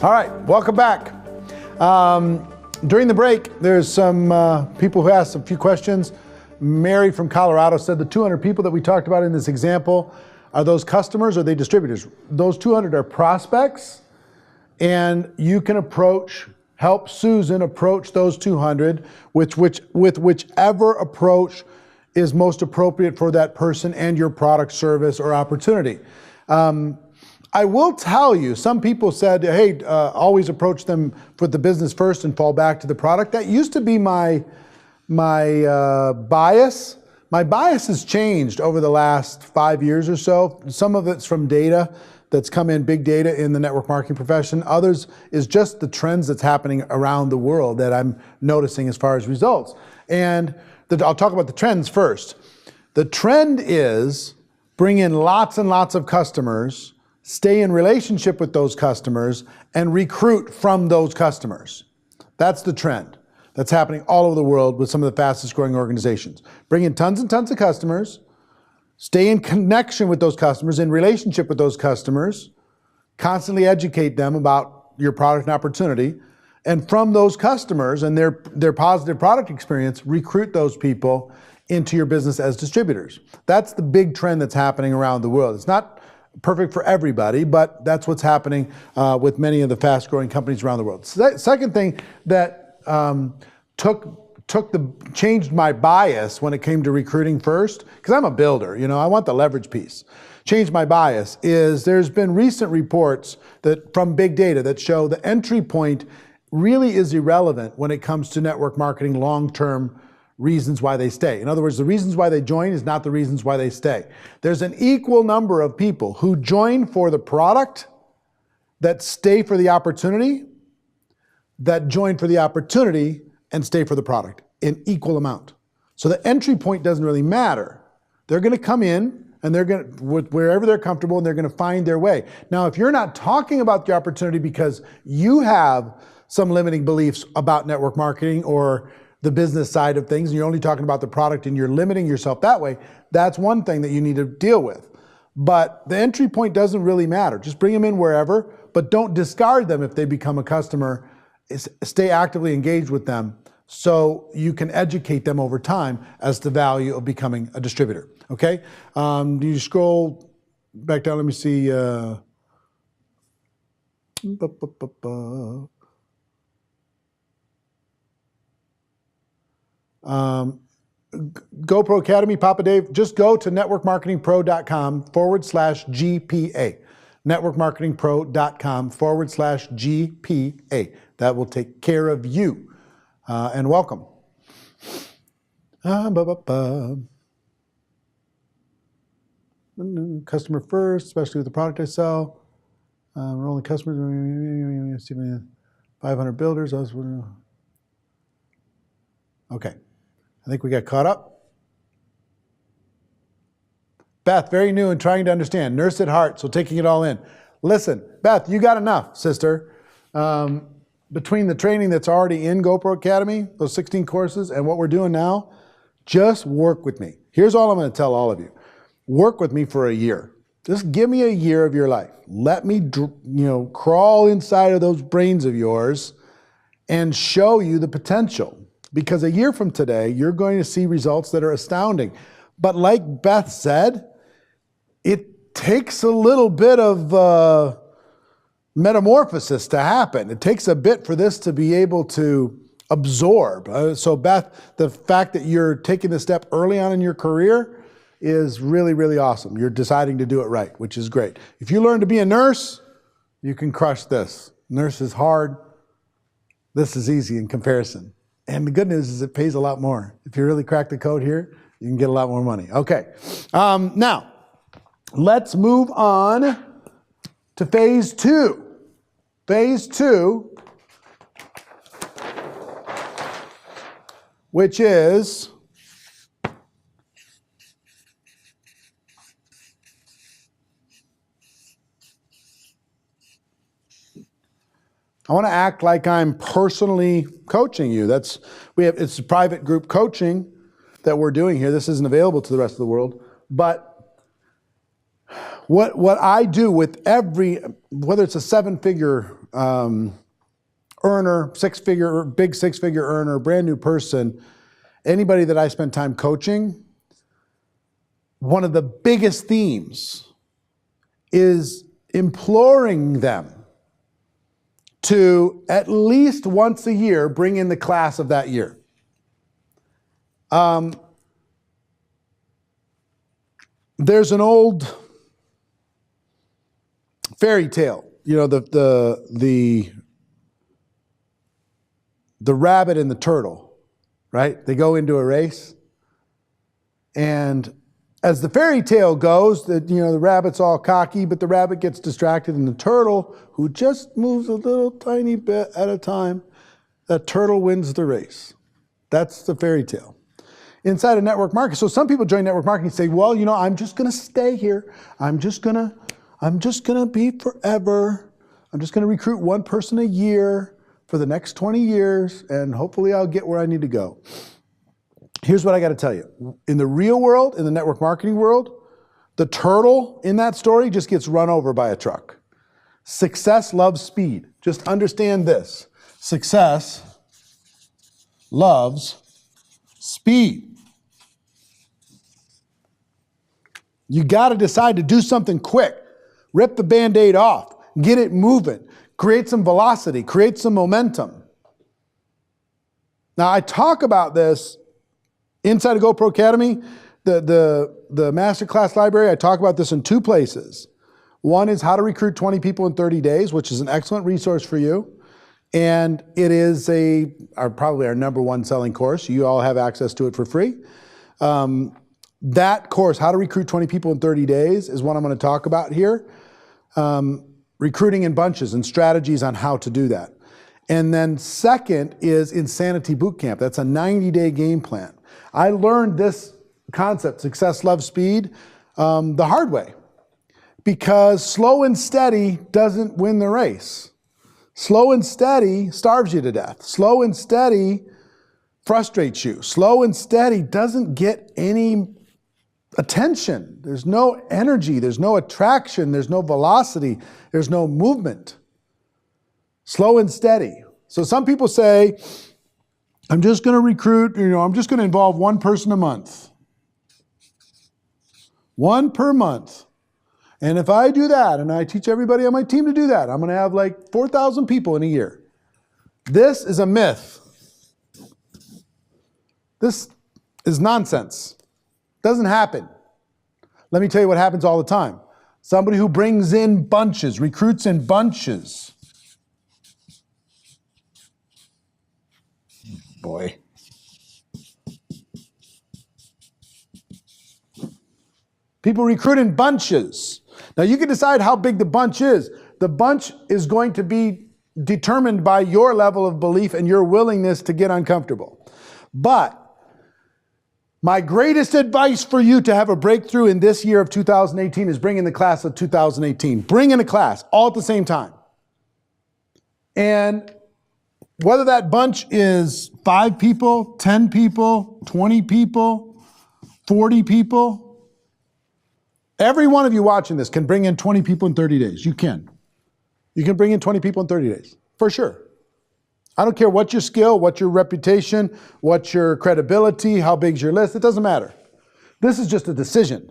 All right, welcome back. During the break, there's some people who asked a few questions. Mary from Colorado said the 200 people that we talked about in this example, are those customers or are they distributors? Those 200 are prospects, and you can help Susan approach those 200 with whichever approach is most appropriate for that person and your product, service, or opportunity. I will tell you, some people said, hey, always approach them for the business first and fall back to the product. That used to be my bias. My bias has changed over the last 5 years or so. Some of it's from data that's come in, big data in the network marketing profession. Others is just the trends that's happening around the world that I'm noticing as far as results. And I'll talk about the trends first. The trend is bring in lots and lots of customers, stay in relationship with those customers, and recruit from those customers. That's the trend that's happening all over the world with some of the fastest growing organizations. Bring in tons and tons of customers, stay in connection with those customers, in relationship with those customers, constantly educate them about your product and opportunity, and from those customers and their positive product experience, recruit those people into your business as distributors. That's the big trend that's happening around the world. It's not perfect for everybody, but that's what's happening with many of the fast growing companies around the world. Second thing that changed my bias when it came to recruiting first, because I'm a builder, I want the leverage piece. Changed my bias is there's been recent reports that from big data that show the entry point really is irrelevant when it comes to network marketing long-term reasons why they stay. In other words, the reasons why they join is not the reasons why they stay. There's an equal number of people who join for the product that stay for the opportunity, that join for the opportunity and stay for the product in equal amount. So the entry point doesn't really matter. They're going to come in and they're going to, wherever they're comfortable, and they're going to find their way. Now, if you're not talking about the opportunity because you have some limiting beliefs about network marketing or the business side of things, and you're only talking about the product and you're limiting yourself that way, that's one thing that you need to deal with. But the entry point doesn't really matter. Just bring them in wherever, but don't discard them if they become a customer. Stay actively engaged with them so you can educate them over time as the value of becoming a distributor. Okay? Do you scroll back down? Let me see. GoPro Academy, Papa Dave, just go to networkmarketingpro.com/GPA. networkmarketingpro.com/GPA. That will take care of you. And welcome. Customer first, especially with the product I sell. We're only customers, 500 builders. Okay. I think we got caught up. Beth, very new and trying to understand. Nurse at heart, so taking it all in. Listen, Beth, you got enough, sister. Between the training that's already in GoPro Academy, those 16 courses, and what we're doing now, just work with me. Here's all I'm going to tell all of you. Work with me for a year. Just give me a year of your life. Let me, crawl inside of those brains of yours and show you the potential. Because a year from today, you're going to see results that are astounding. But like Beth said, it takes a little bit of metamorphosis to happen. It takes a bit for this to be able to absorb. So Beth, the fact that you're taking this step early on in your career is really, really awesome. You're deciding to do it right, which is great. If you learn to be a nurse, you can crush this. Nurse is hard. This is easy in comparison. And the good news is it pays a lot more. If you really crack the code here, you can get a lot more money. Okay. Now, let's move on to phase 2. Phase 2, which is I want to act like I'm personally coaching you. It's a private group coaching that we're doing here. This isn't available to the rest of the world. But What I do with every, whether it's a 7-figure earner, big six-figure earner, brand new person, anybody that I spend time coaching, one of the biggest themes is imploring them to at least once a year bring in the class of that year. There's an old fairy tale, you know, the rabbit and the turtle, right? They go into a race, and as the fairy tale goes, that, you know, the rabbit's all cocky, but the rabbit gets distracted, and the turtle, who just moves a little tiny bit at a time, that turtle wins the race. That's the fairy tale. Inside of network marketing, so some people join network marketing and say, well, you know, I'm just going to stay here. I'm just going to be forever. I'm just going to recruit one person a year for the next 20 years, and hopefully I'll get where I need to go. Here's what I got to tell you. In the real world, in the network marketing world, the turtle in that story just gets run over by a truck. Success loves speed. Just understand this. Success loves speed. You got to decide to do something quick. Rip the Band-Aid off. Get it moving. Create some velocity. Create some momentum. Now, I talk about this inside of GoPro Academy, the masterclass library. I talk about this in 2 places. One is how to recruit 20 people in 30 days, which is an excellent resource for you. And it is probably our #1 selling course. You all have access to it for free. That course, how to recruit 20 people in 30 days, is what I'm going to talk about here. Recruiting in bunches and strategies on how to do that. And then second is Insanity Bootcamp. That's a 90-day game plan. I learned this concept, success loves speed, the hard way. Because slow and steady doesn't win the race. Slow and steady starves you to death. Slow and steady frustrates you. Slow and steady doesn't get any attention. There's no energy. There's no attraction. There's no velocity. There's no movement. Slow and steady. So some people say, I'm just going to recruit, I'm just going to involve one person a month. One per month. And if I do that, and I teach everybody on my team to do that, I'm going to have like 4,000 people in a year. This is a myth. This is nonsense. Doesn't happen. Let me tell you what happens all the time. Somebody who brings in bunches, recruits in bunches. Boy. People recruit in bunches. Now you can decide how big the bunch is. The bunch is going to be determined by your level of belief and your willingness to get uncomfortable. But my greatest advice for you to have a breakthrough in this year of 2018 is bring in the class of 2018. Bring in a class all at the same time. And whether that bunch is 5 people, 10 people, 20 people, 40 people, every one of you watching this can bring in 20 people in 30 days. You can. You can bring in 20 people in 30 days, for sure. I don't care what your skill, what your reputation, what your credibility, how big's your list, it doesn't matter. This is just a decision.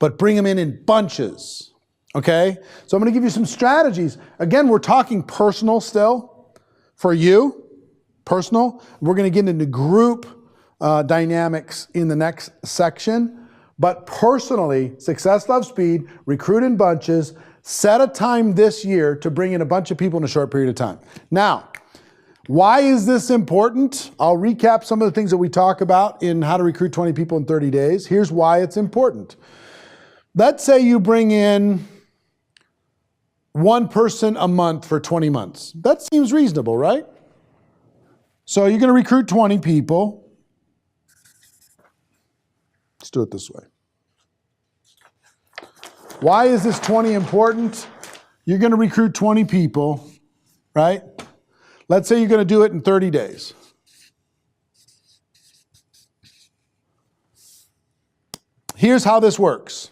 But bring them in bunches, okay? So I'm going to give you some strategies. Again, we're talking personal still for you, personal. We're going to get into group dynamics in the next section. But personally, success loves speed, recruit in bunches, set a time this year to bring in a bunch of people in a short period of time. Now, why is this important? I'll recap some of the things that we talk about in how to recruit 20 people in 30 days. Here's why it's important. Let's say you bring in one person a month for 20 months. That seems reasonable, right? So you're going to recruit 20 people. Let's do it this way. Why is this 20 important? You're going to recruit 20 people, right? Let's say you're going to do it in 30 days. Here's how this works.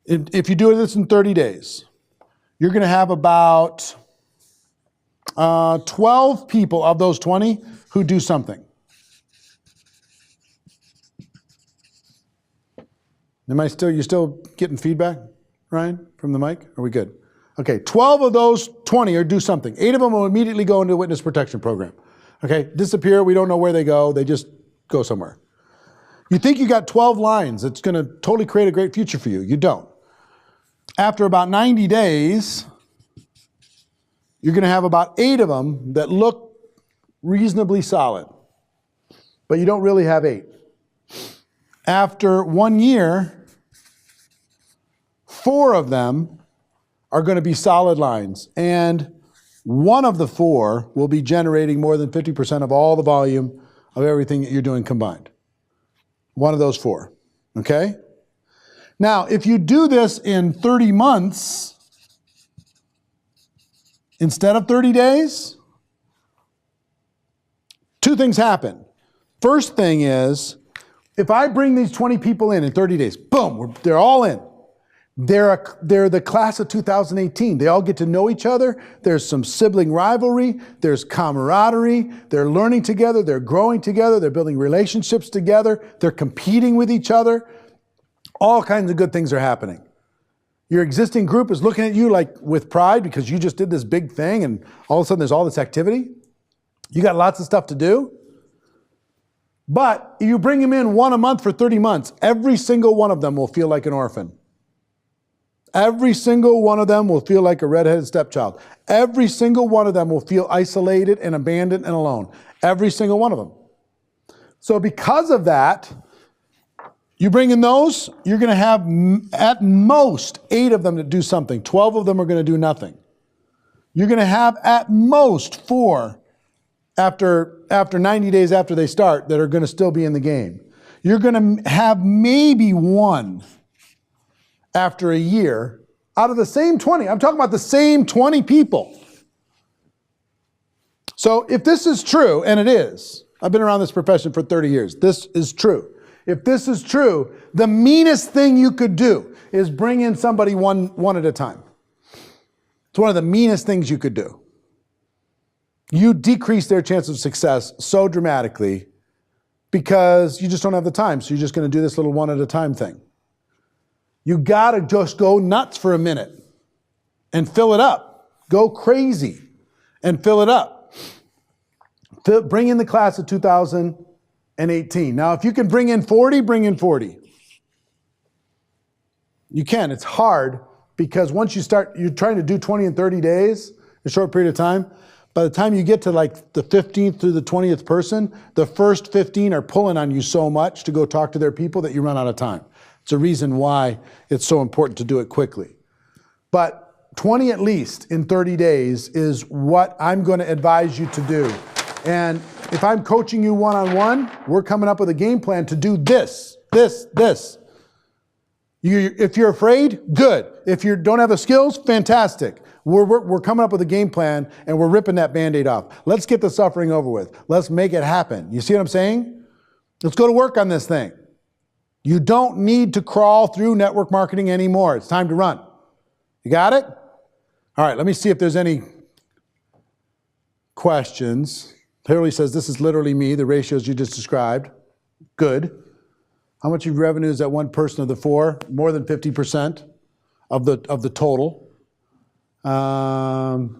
If you do this in 30 days, you're going to have about 12 people of those 20 who do something. You still getting feedback, Ryan, from the mic? Are we good? Okay, 12 of those 20 are do something. 8 of them will immediately go into a witness protection program. Okay, disappear, we don't know where they go, they just go somewhere. You think you got 12 lines that's going to totally create a great future for you. You don't. After about 90 days, you're going to have about 8 of them that look reasonably solid, but you don't really have 8. After 1 year, 4 of them are going to be solid lines, and 1 of the 4 will be generating more than 50% of all the volume of everything that you're doing combined. 1 of those 4, okay? Now, if you do this in 30 months instead of 30 days, 2 things happen. First thing is, if I bring these 20 people in 30 days, boom, they're all in. They're the class of 2018. They all get to know each other. There's some sibling rivalry. There's camaraderie. They're learning together. They're growing together. They're building relationships together. They're competing with each other. All kinds of good things are happening. Your existing group is looking at you like with pride because you just did this big thing and all of a sudden there's all this activity. You got lots of stuff to do. But you bring them in 1 a month for 30 months, every single one of them will feel like an orphan. Every single one of them will feel like a redheaded stepchild. Every single one of them will feel isolated and abandoned and alone. Every single one of them. So because of that, you bring in those, you're going to have at most 8 of them that do something. 12 of them are going to do nothing. You're going to have at most 4 after 90 days after they start that are going to still be in the game. You're going to have maybe 1 after a year out of the same 20. I'm talking about the same 20 people. So if this is true, and it is, I've been around this profession for 30 years, this is true. If this is true, the meanest thing you could do is bring in somebody one at a time. It's one of the meanest things you could do. You decrease their chance of success so dramatically because you just don't have the time. So you're just going to do this little 1 at a time thing. You got to just go nuts for a minute and fill it up. Go crazy and fill it up. Bring in the class of 2018. Now, if you can bring in 40, bring in 40. You can. It's hard because once you're trying to do 20 in 30 days, a short period of time, by the time you get to like the 15th through the 20th person, the first 15 are pulling on you so much to go talk to their people that you run out of time. It's a reason why it's so important to do it quickly. But 20 at least in 30 days is what I'm going to advise you to do. And if I'm coaching you one-on-one, we're coming up with a game plan to do this. If you're afraid, good. If you don't have the skills, fantastic. We're coming up with a game plan and we're ripping that Band-Aid off. Let's get the suffering over with. Let's make it happen. You see what I'm saying? Let's go to work on this thing. You don't need to crawl through network marketing anymore. It's time to run. You got it? All right, let me see if there's any questions. Hurley says, this is literally me, the ratios you just described. Good. How much of your revenue is that one person of the 4? More than 50% of the total. Got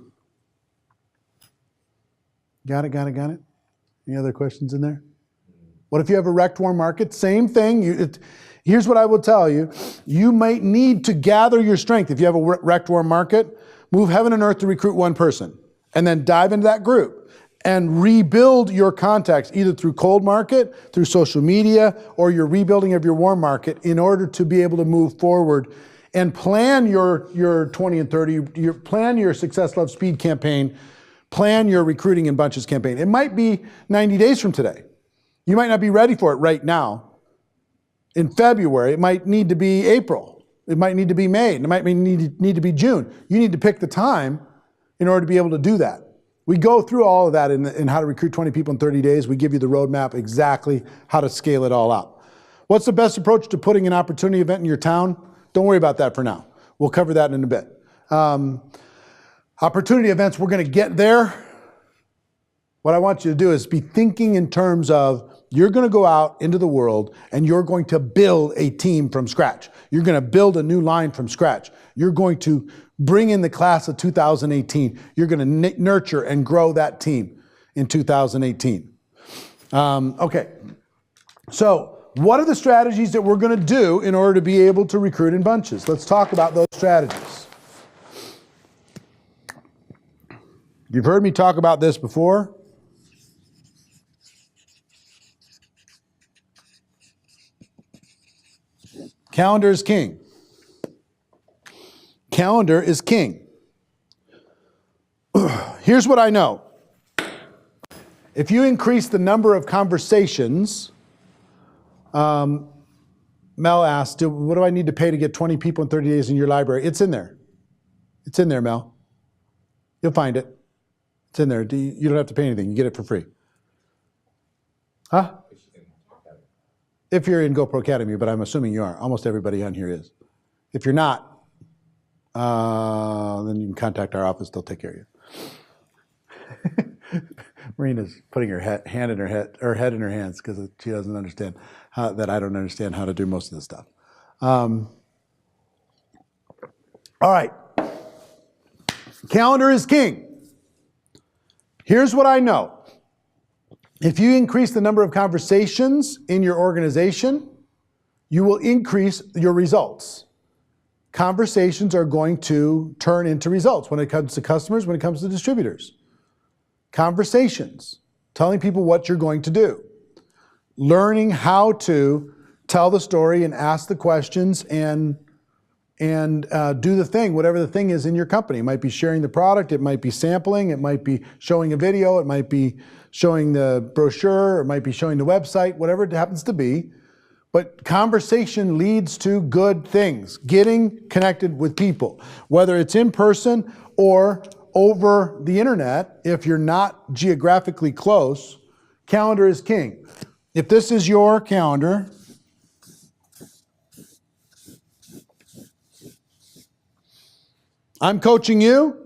it. Any other questions in there? What if you have a wrecked warm market? Same thing. Here's what I will tell you. You might need to gather your strength. If you have a wrecked warm market, move heaven and earth to recruit 1 person. And then dive into that group and rebuild your contacts either through cold market, through social media, or your rebuilding of your warm market in order to be able to move forward and plan your 20 and 30, plan your Success, Love, Speed campaign, plan your recruiting in bunches campaign. It might be 90 days from today. You might not be ready for it right now. In February, it might need to be April. It might need to be May. It might need to be June. You need to pick the time in order to be able to do that. We go through all of that in how to recruit 20 people in 30 days. We give you the roadmap exactly how to scale it all up. What's the best approach to putting an opportunity event in your town? Don't worry about that for now. We'll cover that in a bit. Opportunity events, we're going to get there. What I want you to do is be thinking in terms of you're going to go out into the world and you're going to build a team from scratch. You're going to build a new line from scratch. You're going to bring in the class of 2018. You're going to nurture and grow that team in 2018. Okay, so what are the strategies that we're going to do in order to be able to recruit in bunches? Let's talk about those strategies. You've heard me talk about this before. Calendar is king. Calendar is king. Here's what I know. If you increase the number of conversations, Mel asked, what do I need to pay to get 20 people in 30 days in your library? It's in there. It's in there, Mel. You'll find it. It's in there. You don't have to pay anything. You get it for free. Huh? If you're in GoPro Academy, but I'm assuming you are. Almost everybody on here is. If you're not, then you can contact our office. They'll take care of you. Marina's putting her hand in her head, or head in her hands, because she doesn't understand that I don't understand how to do most of this stuff. All right. Calendar is king. Here's what I know. If you increase the number of conversations in your organization, you will increase your results. Conversations are going to turn into results when it comes to customers, when it comes to distributors. Conversations, telling people what you're going to do. Learning how to tell the story and ask the questions and do the thing, whatever the thing is in your company. It might be sharing the product, it might be sampling, it might be showing a video, it might be showing the brochure, it might be showing the website, whatever it happens to be. But conversation leads to good things, getting connected with people, whether it's in person or over the internet. If you're not geographically close, calendar is king. If this is your calendar, I'm coaching you.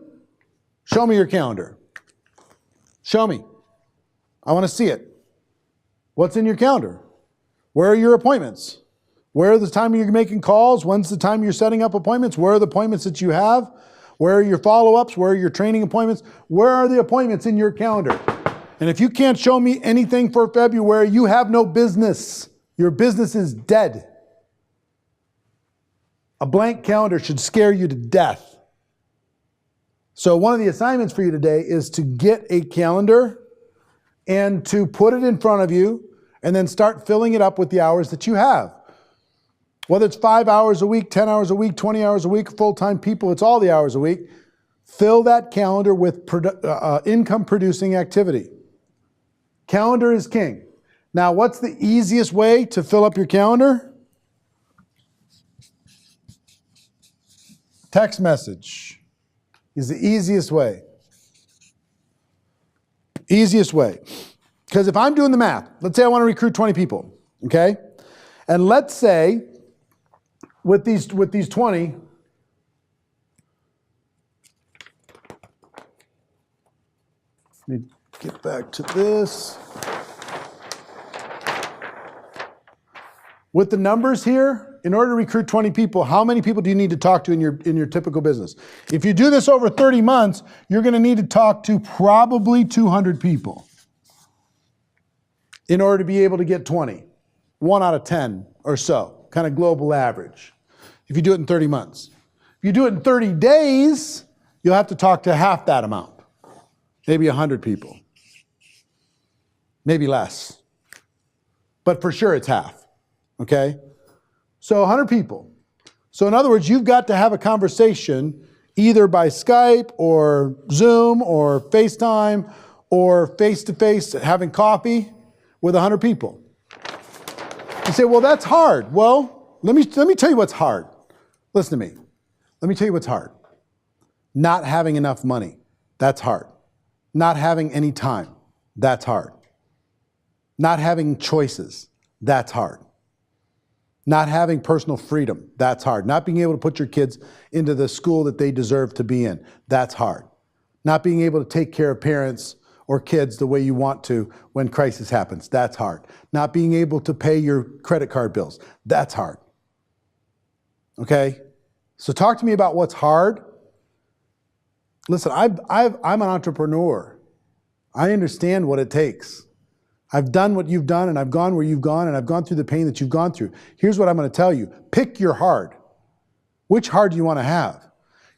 Show me your calendar. Show me. I want to see it. What's in your calendar? Where are your appointments? Where are the time you're making calls? When's the time you're setting up appointments? Where are the appointments that you have? Where are your follow-ups? Where are your training appointments? Where are the appointments in your calendar? And if you can't show me anything for February, you have no business. Your business is dead. A blank calendar should scare you to death. So one of the assignments for you today is to get a calendar and to put it in front of you and then start filling it up with the hours that you have. Whether it's 5 hours a week, 10 hours a week, 20 hours a week, full-time people, it's all the hours a week. Fill that calendar with income-producing activity. Calendar is king. Now, what's the easiest way to fill up your calendar? Text message is the easiest way. Easiest way. Because if I'm doing the math, let's say I want to recruit 20 people, okay? And let's say with these 20, let me get back to this. With the numbers here, in order to recruit 20 people, how many people do you need to talk to in your typical business? If you do this over 30 months, you're going to need to talk to probably 200 people in order to be able to get 20. 1 out of 10 or so, kind of global average, if you do it in 30 months. If you do it in 30 days, you'll have to talk to half that amount, maybe 100 people, maybe less. But for sure it's half, okay? So 100 people. So in other words, you've got to have a conversation either by Skype or Zoom or FaceTime or face-to-face having coffee with 100 people. You say, well, that's hard. Well, let me tell you what's hard. Listen to me. Let me tell you what's hard. Not having enough money. That's hard. Not having any time. That's hard. Not having choices. That's hard. Not having personal freedom, that's hard. Not being able to put your kids into the school that they deserve to be in, that's hard. Not being able to take care of parents or kids the way you want to when crisis happens, that's hard. Not being able to pay your credit card bills, that's hard. Okay? So talk to me about what's hard. Listen, I'm an entrepreneur. I understand what it takes. I've done what you've done, and I've gone where you've gone, and I've gone through the pain that you've gone through. Here's what I'm going to tell you. Pick your hard. Which hard do you want to have?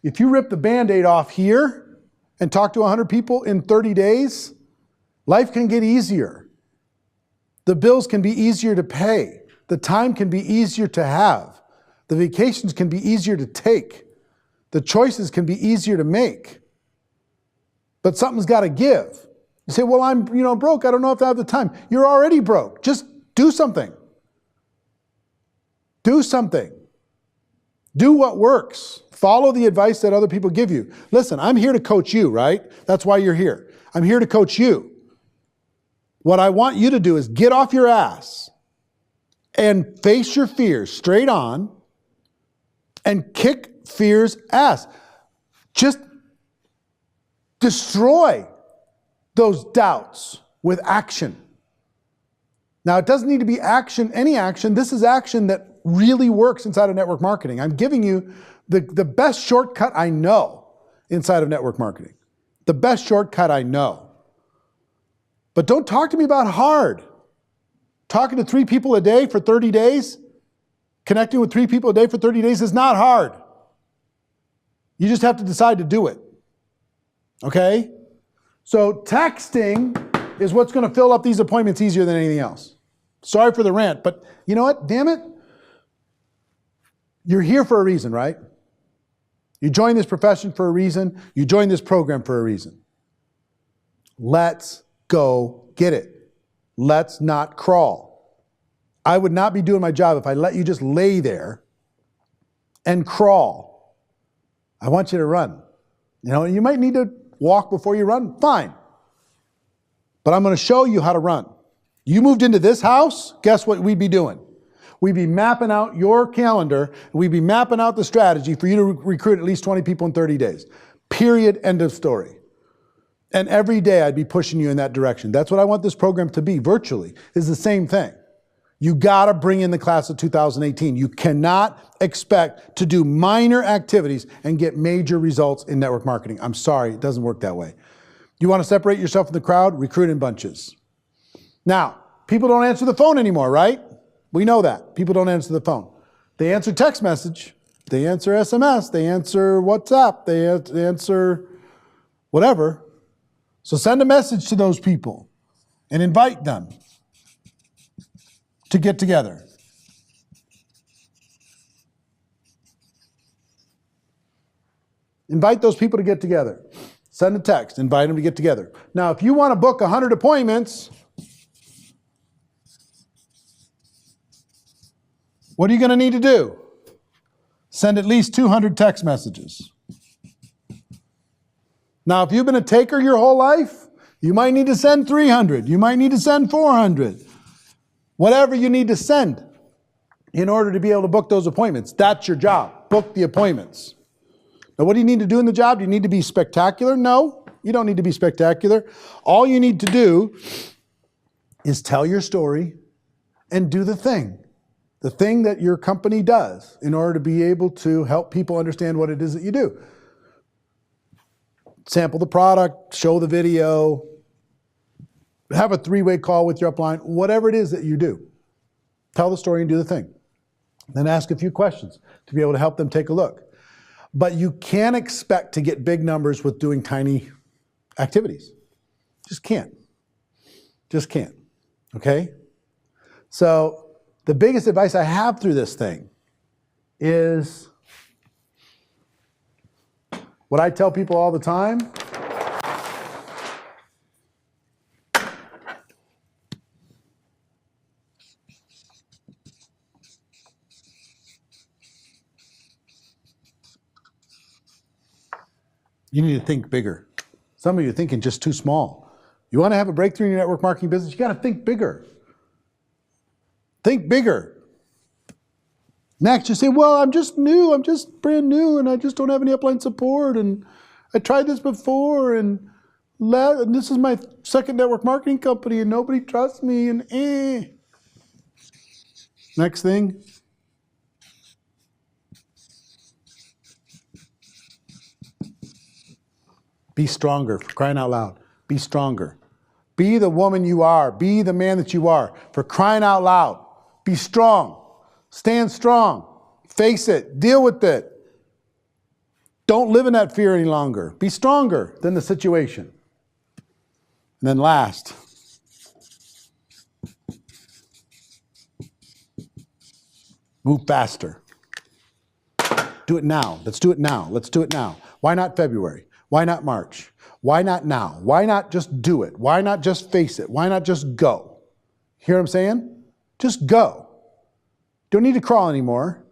If you rip the Band-Aid off here and talk to 100 people in 30 days, life can get easier. The bills can be easier to pay. The time can be easier to have. The vacations can be easier to take. The choices can be easier to make. But something's got to give. You say, well, I'm broke. I don't know if I have the time. You're already broke. Just do something. Do something. Do what works. Follow the advice that other people give you. Listen, I'm here to coach you, right? That's why you're here. I'm here to coach you. What I want you to do is get off your ass and face your fears straight on and kick fear's ass. Just destroy those doubts with action. Now, it doesn't need to be action, any action. This is action that really works inside of network marketing. I'm giving you the best shortcut I know inside of network marketing. The best shortcut I know. But don't talk to me about hard. Talking to 3 people a day for 30 days, connecting with 3 people a day for 30 days is not hard. You just have to decide to do it. Okay? So texting is what's going to fill up these appointments easier than anything else. Sorry for the rant, but you know what? Damn it. You're here for a reason, right? You joined this profession for a reason. You joined this program for a reason. Let's go get it. Let's not crawl. I would not be doing my job if I let you just lay there and crawl. I want you to run. You might need to walk before you run. Fine. But I'm going to show you how to run. You moved into this house, guess what we'd be doing? We'd be mapping out your calendar. We'd be mapping out the strategy for you to recruit at least 20 people in 30 days. Period. End of story. And every day I'd be pushing you in that direction. That's what I want this program to be virtually, is the same thing. You got to bring in the class of 2018. You cannot expect to do minor activities and get major results in network marketing. I'm sorry, it doesn't work that way. You want to separate yourself from the crowd? Recruit in bunches. Now, people don't answer the phone anymore, right? We know that. People don't answer the phone. They answer text message. They answer SMS. They answer WhatsApp. They answer whatever. So send a message to those people and invite them to get together. Invite those people to get together. Send a text, invite them to get together. Now, if you want to book 100 appointments, what are you going to need to do? Send at least 200 text messages. Now, if you've been a taker your whole life, you might need to send 300. You might need to send 400. Whatever you need to send in order to be able to book those appointments. That's your job. Book the appointments. Now, what do you need to do in the job? Do you need to be spectacular? No, you don't need to be spectacular. All you need to do is tell your story and do the thing that your company does in order to be able to help people understand what it is that you do. Sample the product, show the video, have a 3-way call with your upline, whatever it is that you do. Tell the story and do the thing. Then ask a few questions to be able to help them take a look. But you can't expect to get big numbers with doing tiny activities. Just can't. Just can't. Okay? So the biggest advice I have through this thing is what I tell people all the time. You need to think bigger. Some of you are thinking just too small. You want to have a breakthrough in your network marketing business, you got to think bigger. Think bigger. Next, you say, well, I'm just new. I'm just brand new, and I just don't have any upline support, and I tried this before, and this is my second network marketing company, and nobody trusts me, and eh. Next thing. Be stronger, for crying out loud. Be stronger. Be the woman you are. Be the man that you are, for crying out loud. Be strong. Stand strong. Face it. Deal with it. Don't live in that fear any longer. Be stronger than the situation. And then last, move faster. Do it now. Let's do it now. Let's do it now. Why not February? Why not March? Why not now? Why not just do it? Why not just face it? Why not just go? Hear what I'm saying? Just go. Don't need to crawl anymore.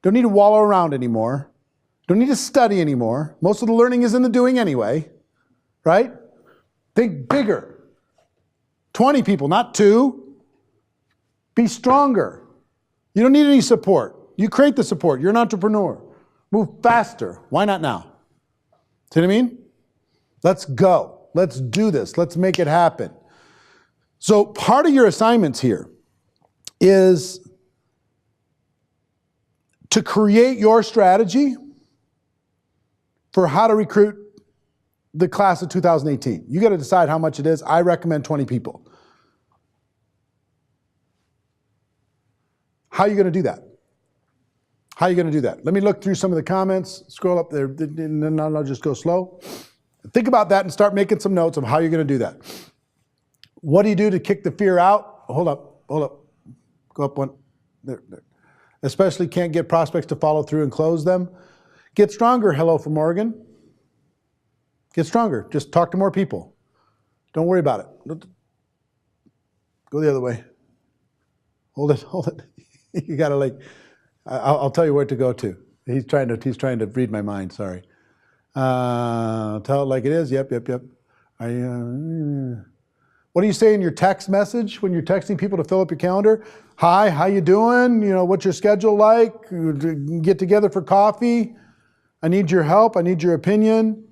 Don't need to wallow around anymore. Don't need to study anymore. Most of the learning is in the doing anyway, right? Think bigger. 20 people, not 2. Be stronger. You don't need any support. You create the support. You're an entrepreneur. Move faster. Why not now? See what I mean? Let's go. Let's do this. Let's make it happen. So part of your assignments here is to create your strategy for how to recruit the class of 2018. You got to decide how much it is. I recommend 20 people. How are you going to do that? How are you going to do that? Let me look through some of the comments. Scroll up there, and then I'll just go slow. Think about that and start making some notes of how you're going to do that. What do you do to kick the fear out? Hold up. Go up one. There. Especially can't get prospects to follow through and close them. Get stronger, hello from Oregon. Get stronger. Just talk to more people. Don't worry about it. Go the other way. Hold it. You got to I'll tell you where to go to. He's trying to read my mind, sorry. Tell it like it is. Yep. What do you say in your text message when you're texting people to fill up your calendar? Hi, how you doing? What's your schedule like? Get together for coffee. I need your help. I need your opinion.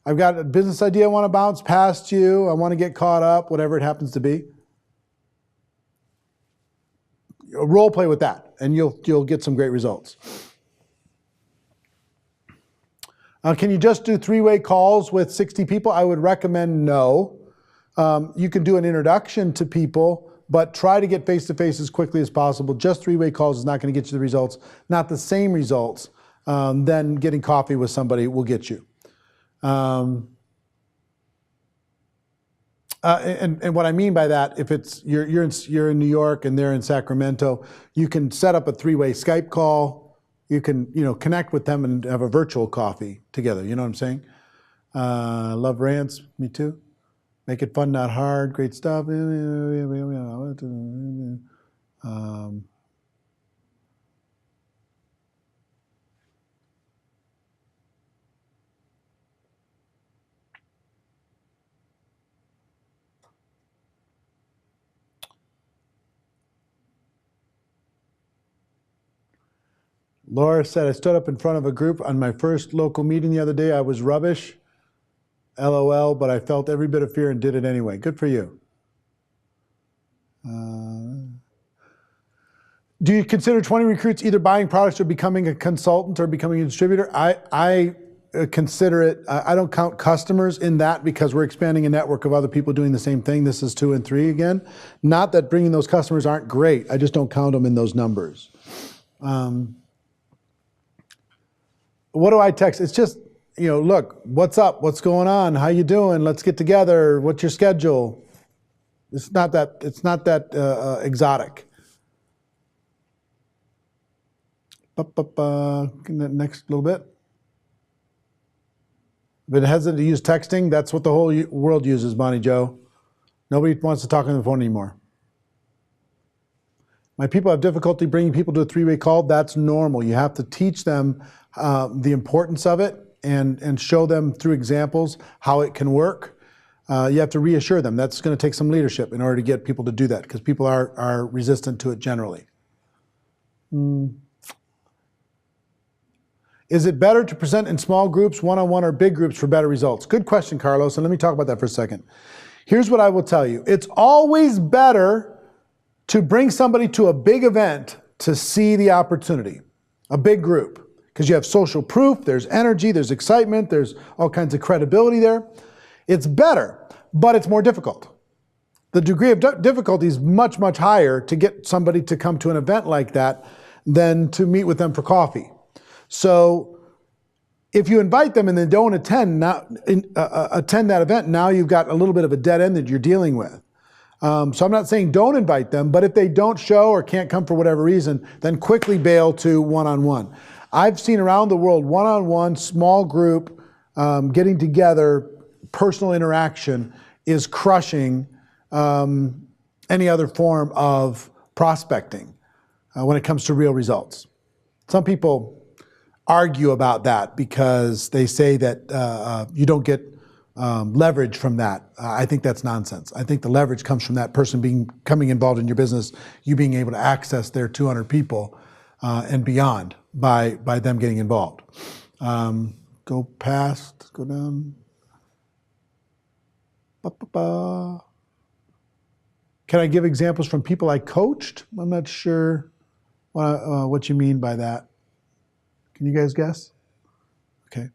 I've got a business idea I want to bounce past you. I want to get caught up, whatever it happens to be. Role play with that, and you'll get some great results. Can you just do 3-way calls with 60 people? I would recommend no. You can do an introduction to people, but try to get face-to-face as quickly as possible. Just 3-way calls is not going to get you the results, not the same results. Then getting coffee with somebody will get you. And what I mean by that, if it's you're in New York and they're in Sacramento, you can set up a 3-way Skype call. You can connect with them and have a virtual coffee together. You know what I'm saying? Love rants, me too. Make it fun, not hard. Great stuff. Laura said, I stood up in front of a group on my first local meeting the other day. I was rubbish, LOL, but I felt every bit of fear and did it anyway. Good for you. Do you consider 20 recruits either buying products or becoming a consultant or becoming a distributor? I consider it, I don't count customers in that because we're expanding a network of other people doing the same thing. This is 2 and 3 again. Not that bringing those customers aren't great. I just don't count them in those numbers. What do I text? It's just, look, what's up? What's going on? How you doing? Let's get together. What's your schedule? It's not that exotic. Next little bit. Been hesitant to use texting. That's what the whole world uses, Bonnie Joe. Nobody wants to talk on the phone anymore. My people have difficulty bringing people to a 3-way call. That's normal. You have to teach them the importance of it and show them through examples how it can work. You have to reassure them. That's going to take some leadership in order to get people to do that because people are resistant to it generally. Is it better to present in small groups, one-on-one, or big groups for better results? Good question, Carlos, and let me talk about that for a second. Here's what I will tell you. It's always better to bring somebody to a big event to see the opportunity, a big group, because you have social proof, there's energy, there's excitement, there's all kinds of credibility there. It's better, but it's more difficult. The degree of difficulty is much, much higher to get somebody to come to an event like that than to meet with them for coffee. So if you invite them and they don't attend that event, now you've got a little bit of a dead end that you're dealing with. So I'm not saying don't invite them, but if they don't show or can't come for whatever reason, then quickly bail to one-on-one. I've seen around the world one-on-one, small group, getting together, personal interaction is crushing any other form of prospecting when it comes to real results. Some people argue about that because they say that you don't get leverage from that. I think that's nonsense. I think the leverage comes from that person becoming involved in your business, you being able to access their 200 people and beyond by them getting involved. Go past, go down. Can I give examples from people I coached? I'm not sure what you mean by that. Can you guys guess? Okay.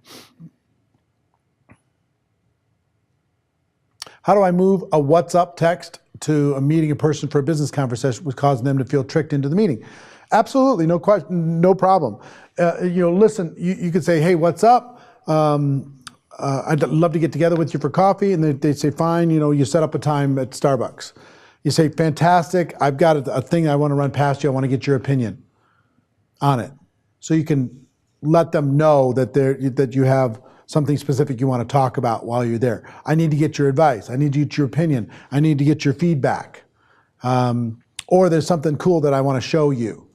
How do I move a what's up text to a meeting in person for a business conversation which causes them to feel tricked into the meeting? Absolutely, no question, no problem. Listen, you could say, hey, what's up? I'd love to get together with you for coffee. And they say, fine, you set up a time at Starbucks. You say, fantastic, I've got a thing I want to run past you. I want to get your opinion on it. So you can let them know that you have something specific you want to talk about while you're there. I need to get your advice. I need to get your opinion. I need to get your feedback. Or there's something cool that I want to show you.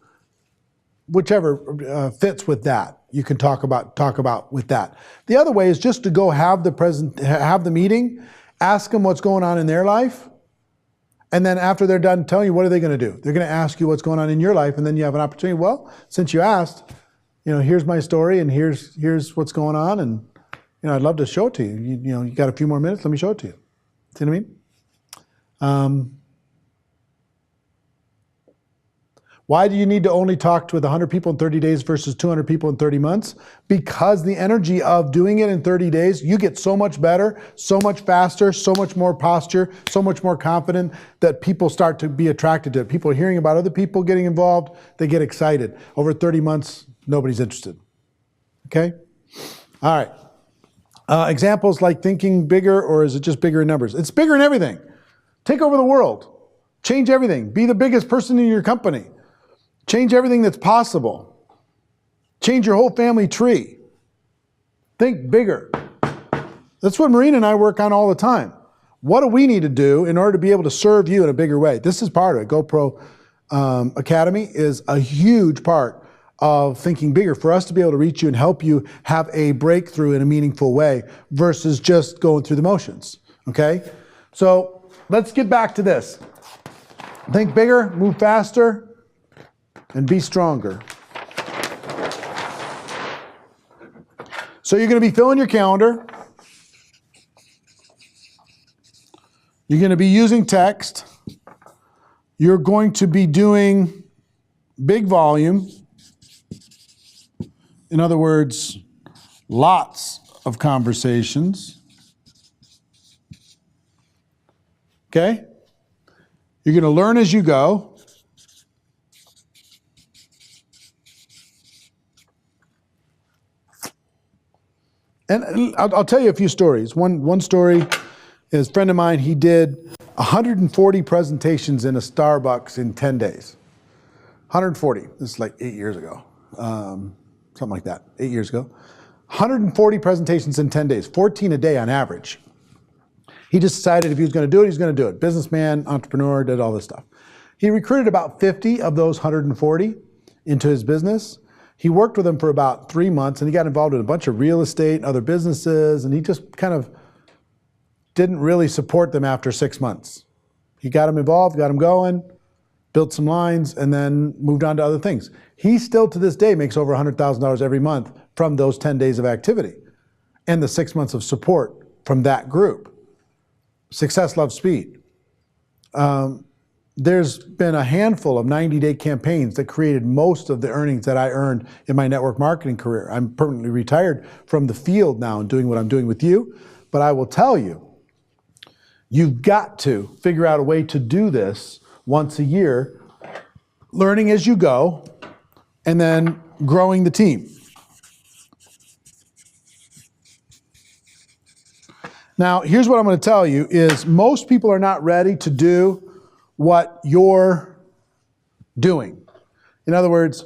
Whichever fits with that, you can talk about with that. The other way is just to go have the meeting, ask them what's going on in their life, and then after they're done telling you, what are they going to do? They're going to ask you what's going on in your life, and then you have an opportunity. Well, since you asked, here's my story, and here's what's going on, and I'd love to show it to you. You got a few more minutes? Let me show it to you. See what I mean? Why do you need to only talk with 100 people in 30 days versus 200 people in 30 months? Because the energy of doing it in 30 days, you get so much better, so much faster, so much more posture, so much more confident that people start to be attracted to it. People are hearing about other people getting involved, they get excited. Over 30 months, nobody's interested. Okay? All right. Examples like thinking bigger, or is it just bigger in numbers? It's bigger in everything. Take over the world. Change everything. Be the biggest person in your company. Change everything that's possible. Change your whole family tree. Think bigger. That's what Maureen and I work on all the time. What do we need to do in order to be able to serve you in a bigger way? This is part of it. GoPro Academy is a huge part of thinking bigger for us to be able to reach you and help you have a breakthrough in a meaningful way versus just going through the motions. Okay? So let's get back to this. Think bigger, move faster, and be stronger. So you're going to be filling your calendar. You're going to be using text. You're going to be doing big volume. In other words, lots of conversations. Okay? You're going to learn as you go. And I'll tell you a few stories. One story is a friend of mine, he did 140 presentations in a Starbucks in 10 days. 140. This is like 8 years ago. Something like that, 8 years ago. 140 presentations in 10 days, 14 a day on average. He just decided if he was going to do it, he's going to do it. Businessman, entrepreneur, did all this stuff. He recruited about 50 of those 140 into his business. He worked with them for about 3 months, and he got involved in a bunch of real estate and other businesses, and he just kind of didn't really support them after 6 months. He got them involved, got them going, built some lines, and then moved on to other things. He still, to this day, makes over $100,000 every month from those 10 days of activity and the 6 months of support from that group. Success loves speed. There's been a handful of 90-day campaigns that created most of the earnings that I earned in my network marketing career. I'm permanently retired from the field now and doing what I'm doing with you, but I will tell you, you've got to figure out a way to do this once a year, learning as you go, and then growing the team. Now, here's what I'm going to tell you is most people are not ready to do what you're doing. In other words,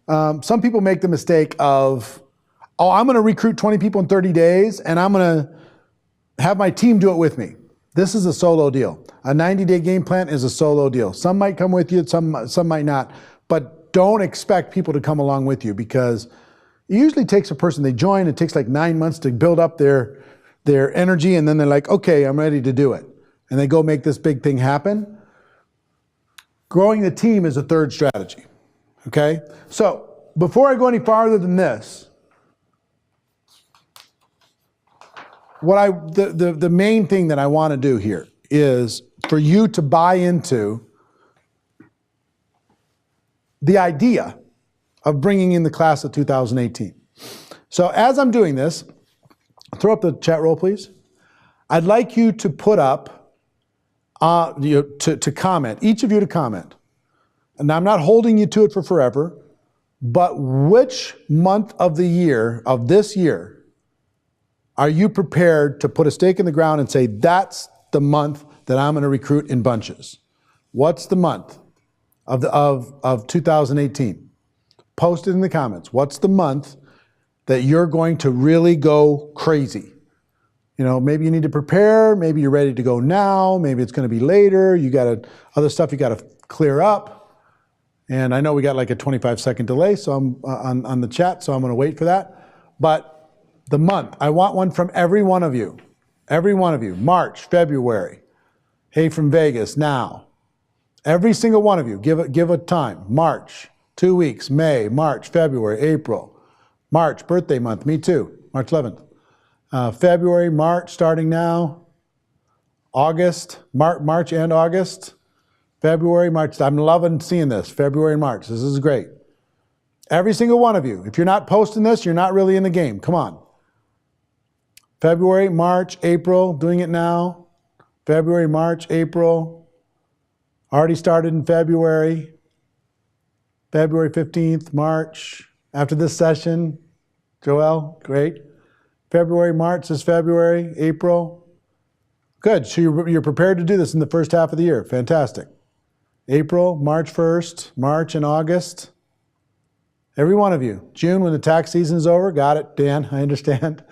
some people make the mistake of, oh, I'm going to recruit 20 people in 30 days and I'm going to have my team do it with me. This is a solo deal. A 90-day game plan is a solo deal. Some might come with you, some might not, but don't expect people to come along with you because it usually takes a person, they join, it takes like 9 months to build up their energy, and then they're like, okay, I'm ready to do it. And they go make this big thing happen. Growing the team is a third strategy, okay? So before I go any farther than this, the main thing that I want to do here is for you to buy into the idea of bringing in the class of 2018. So as I'm doing this, throw up the chat roll, please. I'd like you to put up, to comment, each of you to comment. And I'm not holding you to it for forever, but which month of the year, of this year, are you prepared to put a stake in the ground and say, that's the month that I'm going to recruit in bunches? What's the month of 2018? Post it in the comments. What's the month that you're going to really go crazy? You know, maybe you need to prepare, maybe you're ready to go now, maybe it's going to be later, you got other stuff you got to clear up. And I know we got like a 25-second delay so I'm on the chat, so I'm going to wait for that. But the month, I want one from every one of you. Every one of you. March, February. Hey from Vegas, now. Every single one of you, give a time. March, 2 weeks, May, March, February, April. March, birthday month, me too, March 11th. February, March, starting now. August, March and August. February, March, I'm loving seeing this. February and March, this is great. Every single one of you. If you're not posting this, you're not really in the game. Come on. February, March, April, doing it now. February, March, April. Already started in February. February 15th, March. After this session, Joel, great. February, March is February, April. Good, so you're prepared to do this in the first half of the year. Fantastic. April, March 1st, March and August. Every one of you. June, when the tax season is over. Got it, Dan, I understand.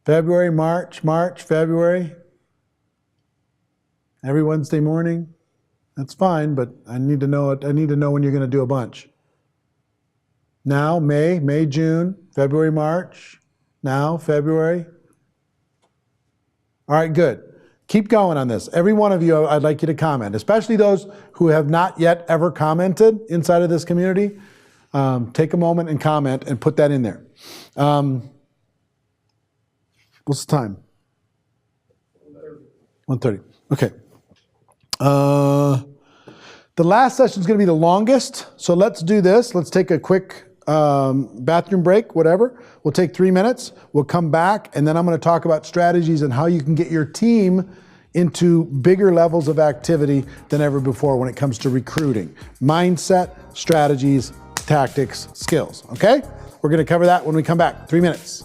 February, March, February. Every Wednesday morning. That's fine, but I need to know it. I need to know when you're going to do a bunch. Now, May, June, February, March. Now, February. All right, good. Keep going on this. Every one of you, I'd like you to comment, especially those who have not yet ever commented inside of this community. Take a moment and comment and put that in there. What's the time? 1:30. Okay. The last session is going to be the longest, so let's do this. Let's take a quick bathroom break, whatever. We'll take 3 minutes. We'll come back, and then I'm going to talk about strategies and how you can get your team into bigger levels of activity than ever before when it comes to recruiting. Mindset, strategies, tactics, skills, okay? We're going to cover that when we come back. 3 minutes.